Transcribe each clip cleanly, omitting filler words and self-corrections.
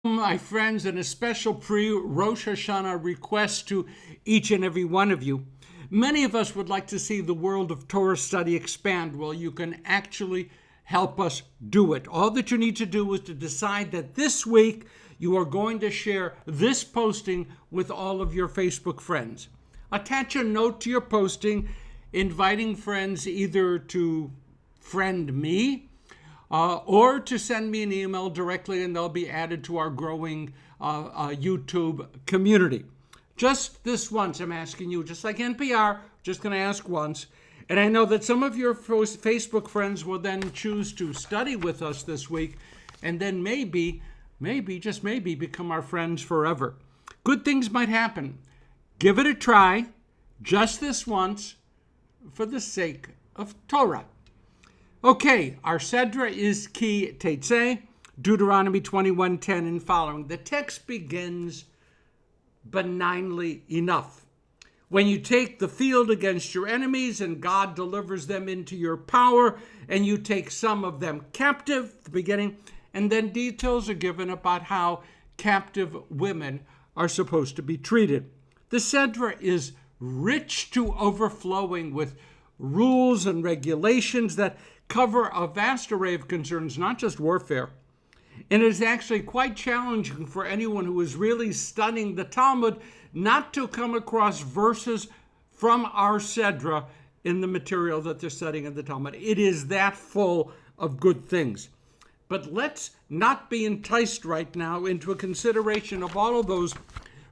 My friends, and a special pre-Rosh Hashanah request to each and every one of you. Many of us would like to see the world of Torah study expand. Well, you can actually help us do it. All that you need to do is to decide that this week you are going to share this posting with all of your Facebook friends. Attach a note to your posting inviting friends either to friend me or to send me an email directly, and they'll be added to our growing YouTube community. Just this once, I'm asking you, just like NPR, just going to ask once. And I know that some of your Facebook friends will then choose to study with us this week, and then maybe, just maybe, become our friends forever. Good things might happen. Give it a try, just this once, for the sake of Torah. Okay, our Sedra is KEE TAYTZAY, Deuteronomy 21:10 and following. The text begins benignly enough. When you take the field against your enemies and God delivers them into your power and you take some of them captive, the beginning, and then details are given about how captive women are supposed to be treated. The Sedra is rich to overflowing with rules and regulations that cover a vast array of concerns, not just warfare. And it is actually quite challenging for anyone who is really studying the Talmud not to come across verses from our Sedra in the material that they're studying in the Talmud. It is that full of good things. But let's not be enticed right now into a consideration of all of those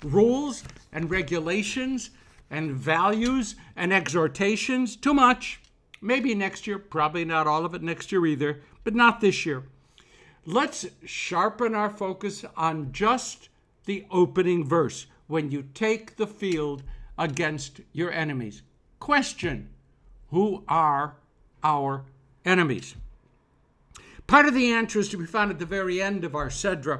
rules and regulations and values and exhortations. Too much. Maybe next year, probably not all of it next year either, but not this year. Let's sharpen our focus on just the opening verse. When you take the field against your enemies. Question: who are our enemies? Part of the answer is to be found at the very end of our Sedra,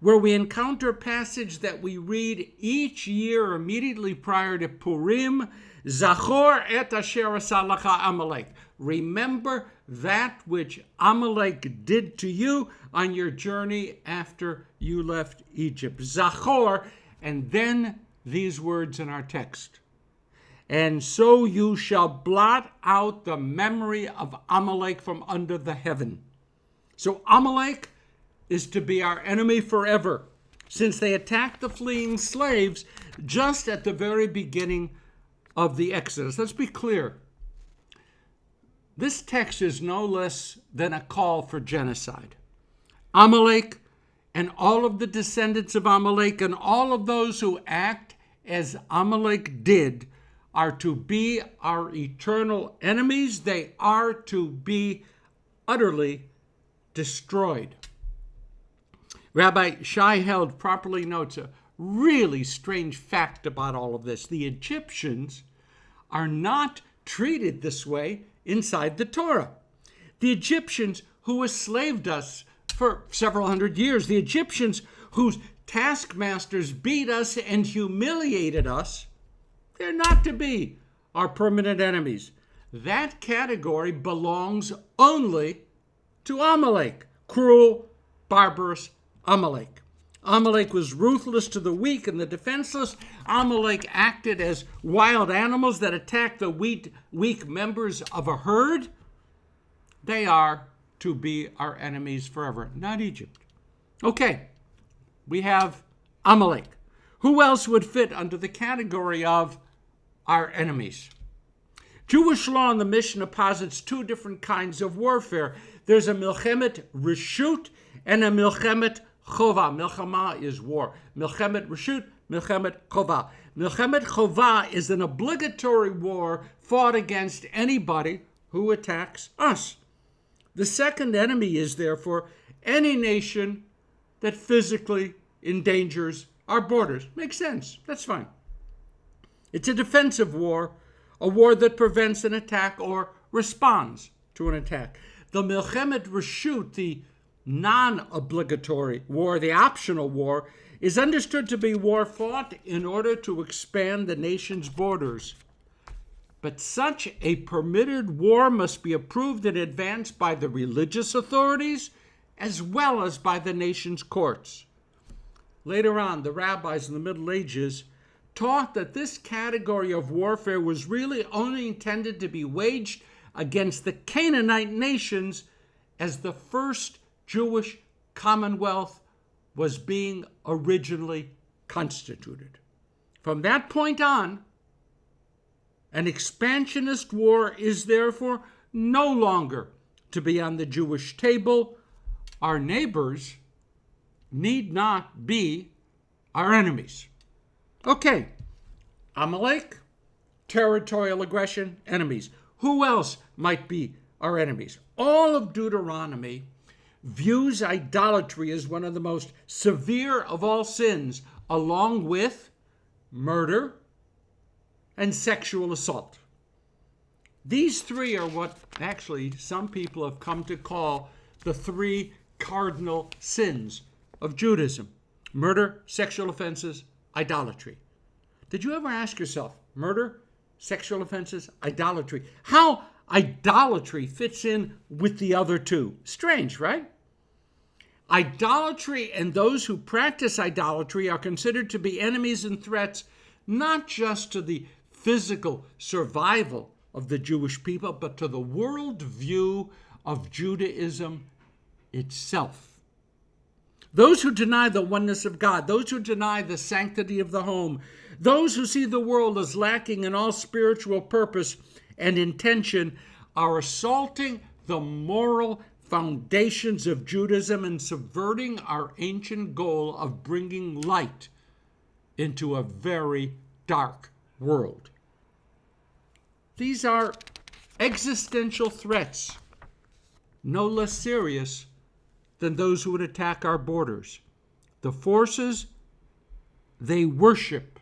where we encounter a passage that we read each year immediately prior to Purim. Zachor et asher asa lacha Amalek. Remember that which Amalek did to you on your journey after you left Egypt. Zachor, and then these words in our text. And so you shall blot out the memory of Amalek from under the heaven. So Amalek is to be our enemy forever, since they attacked the fleeing slaves just at the very beginning of the Exodus. Let's be clear. This text is no less than a call for genocide. Amalek and all of the descendants of Amalek and all of those who act as Amalek did are to be our eternal enemies. They are to be utterly destroyed. Rabbi Shai Held properly notes a really strange fact about all of this. The Egyptians are not treated this way inside the Torah. The Egyptians who enslaved us for several hundred years, the Egyptians whose taskmasters beat us and humiliated us, they're not to be our permanent enemies. That category belongs only to Amalek, cruel, barbarous Amalek. Amalek was ruthless to the weak and the defenseless. Amalek acted as wild animals that attack the weak members of a herd. They are to be our enemies forever, not Egypt. Okay, we have Amalek. Who else would fit under the category of our enemies? Jewish law in the Mishnah posits two different kinds of warfare. There's a milchemet reshut and a milchemet chova. Milchama is war. Milchemet reshut, milchemet chova. Milchemet chova is an obligatory war fought against anybody who attacks us. The second enemy is, therefore, any nation that physically endangers our borders. Makes sense. That's fine. It's a defensive war, a war that prevents an attack or responds to an attack. The milchemet reshut, the non-obligatory war, the optional war, is understood to be war fought in order to expand the nation's borders. But such a permitted war must be approved in advance by the religious authorities as well as by the nation's courts. later on, the rabbis in the Middle Ages taught that this category of warfare was really only intended to be waged against the Canaanite nations as the first Jewish commonwealth was being originally constituted. From that point on, an expansionist war is therefore no longer to be on the Jewish table. Our neighbors need not be our enemies. Okay, Amalek, territorial aggression, enemies. Who else might be our enemies? All of Deuteronomy views idolatry as one of the most severe of all sins, along with murder and sexual assault. These three are what actually some people have come to call the three cardinal sins of Judaism: murder, sexual offenses, idolatry. Did you ever ask yourself, murder, sexual offenses, idolatry, how idolatry fits in with the other two? Strange, right? Idolatry and those who practice idolatry are considered to be enemies and threats, not just to the physical survival of the Jewish people, but to the worldview of Judaism itself. Those who deny the oneness of God, those who deny the sanctity of the home, those who see the world as lacking in all spiritual purpose and intention are assaulting the moral foundations of Judaism and subverting our ancient goal of bringing light into a very dark world. These are existential threats, no less serious than those who would attack our borders. The forces they worship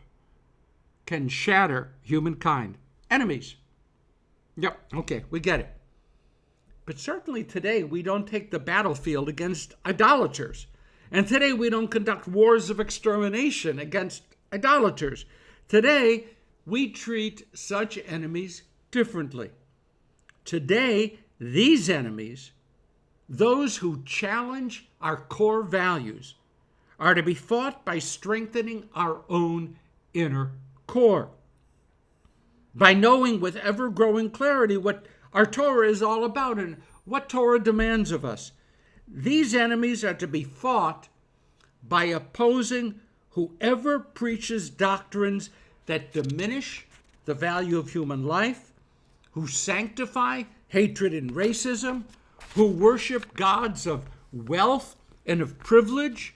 can shatter humankind. Enemies. Yep, okay, we get it. But certainly today we don't take the battlefield against idolaters. And today we don't conduct wars of extermination against idolaters. Today we treat such enemies differently. Today, these enemies, those who challenge our core values, are to be fought by strengthening our own inner core, by knowing with ever-growing clarity what our Torah is all about and what Torah demands of us. These enemies are to be fought by opposing whoever preaches doctrines that diminish the value of human life, who sanctify hatred and racism, who worship gods of wealth and of privilege,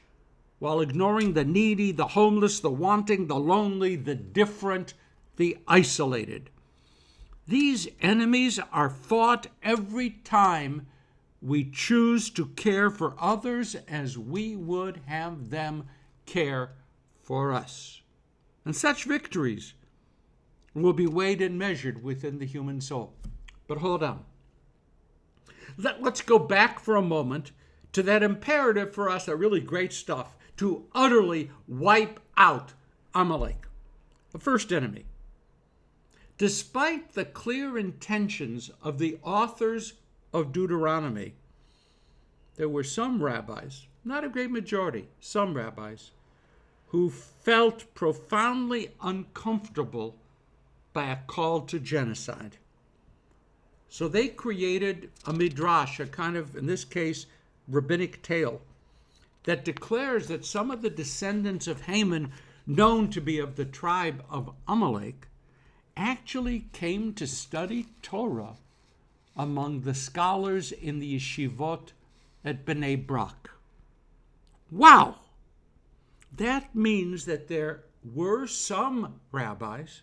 while ignoring the needy, the homeless, the wanting, the lonely, the different, the isolated. These enemies are fought every time we choose to care for others as we would have them care for us. And such victories will be weighed and measured within the human soul. But hold on. Let's go back for a moment to that imperative for us, that really great stuff, to utterly wipe out Amalek, the first enemy. Despite the clear intentions of the authors of Deuteronomy, there were some rabbis, not a great majority, some rabbis, who felt profoundly uncomfortable by a call to genocide. So they created a midrash, a kind of, in this case, rabbinic tale, that declares that some of the descendants of Haman, known to be of the tribe of Amalek, actually came to study Torah among the scholars in the yeshivot at Bnei Brak. Wow! That means that there were some rabbis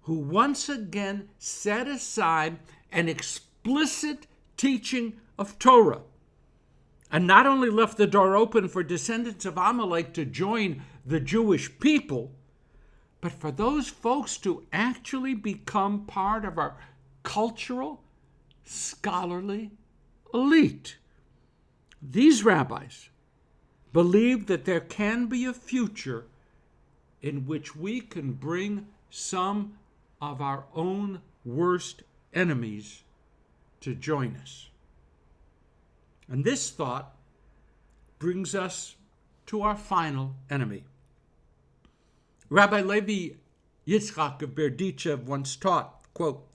who once again set aside an explicit teaching of Torah and not only left the door open for descendants of Amalek to join the Jewish people, but for those folks to actually become part of our cultural, scholarly elite. These rabbis believe that there can be a future in which we can bring some of our own worst enemies to join us. And this thought brings us to our final enemy. Rabbi Levi Yitzchak of Berdichev once taught, quote,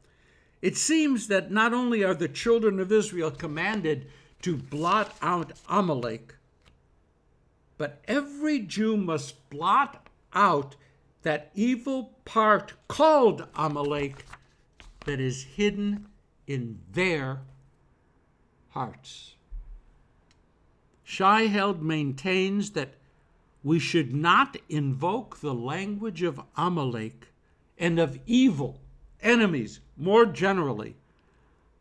"It seems that not only are the children of Israel commanded to blot out Amalek, but every Jew must blot out that evil part called Amalek that is hidden in their hearts." Shai Held maintains that we should not invoke the language of Amalek and of evil enemies more generally,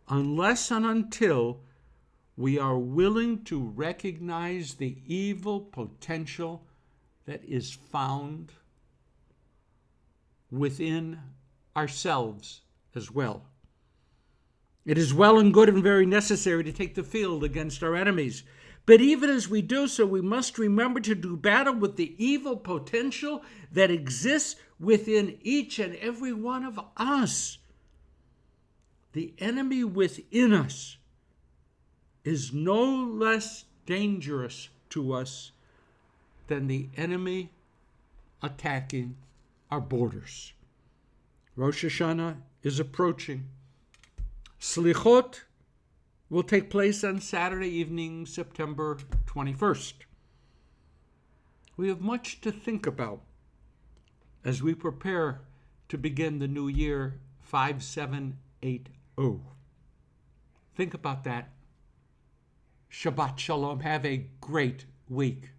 unless and until we are willing to recognize the evil potential that is found within ourselves as well. It is well and good and very necessary to take the field against our enemies. But even as we do so, we must remember to do battle with the evil potential that exists within each and every one of us. The enemy within us is no less dangerous to us than the enemy attacking our borders. Rosh Hashanah is approaching. Slichot will take place on Saturday evening, September 21st. We have much to think about as we prepare to begin the new year 5780. Think about that. Shabbat Shalom. Have a great week.